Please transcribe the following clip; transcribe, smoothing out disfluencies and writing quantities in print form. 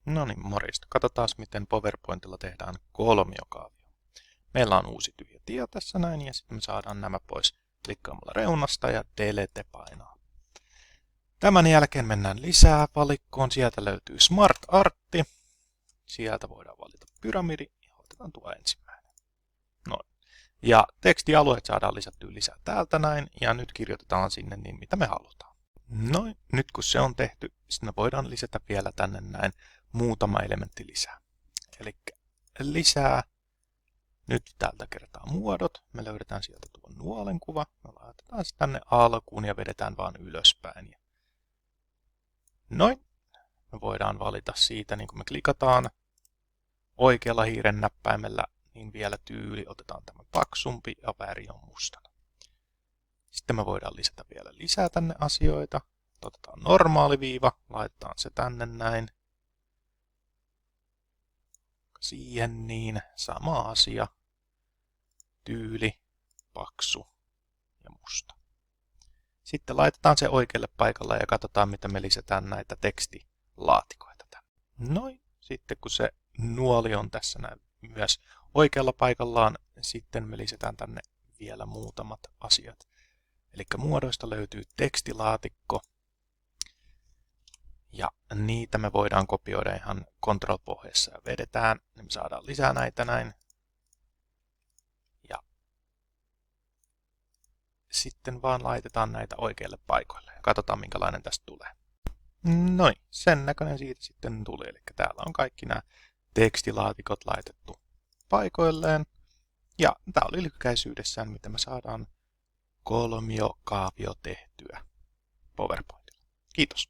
No niin, morjesta. Katsotaan, miten PowerPointilla tehdään kolmiokaavio. Meillä on uusi tyhjä tie tässä näin, ja sitten me saadaan nämä pois klikkaamalla reunasta ja delete painaa. Tämän jälkeen mennään lisää valikkoon. Sieltä löytyy Smart Artti. Sieltä voidaan valita pyramidi ja otetaan tuo ensimmäinen. Noin. Ja tekstialueet saadaan lisättyä lisää täältä näin, ja nyt kirjoitetaan sinne niin, mitä me halutaan. Noin, nyt kun se on tehty, sitten me voidaan lisätä vielä tänne näin muutama elementti lisää. Eli lisää, nyt täältä kertaa muodot, me löydetään sieltä tuo nuolenkuva, me laitetaan se tänne alkuun ja vedetään vaan ylöspäin. Noin, me voidaan valita siitä, niin kun me klikataan oikealla hiiren näppäimellä, niin vielä tyyli, otetaan tämä paksumpi ja väri on mustana. Sitten me voidaan lisätä vielä lisää tänne asioita. Otetaan normaali viiva, laitetaan se tänne näin. Siihen niin, sama asia. Tyyli, paksu ja musta. Sitten laitetaan se oikealle paikalle ja katsotaan, miten me lisätään näitä tekstilaatikoita tänne. Noin, sitten kun se nuoli on tässä näin myös oikealla paikallaan, sitten me lisätään tänne vielä muutamat asiat. Eli muodoista löytyy tekstilaatikko, ja niitä me voidaan kopioida ihan control-pohjassa ja vedetään, niin me saadaan lisää näitä näin. Ja sitten vaan laitetaan näitä oikeille paikoille ja katsotaan, minkälainen tästä tulee. Noin, sen näköinen siitä sitten tuli. Eli täällä on kaikki nämä tekstilaatikot laitettu paikoilleen. Ja tämä oli lyhykäisyydessään, miten me saadaan kolmiokaavio tehtyä PowerPointilla. Kiitos.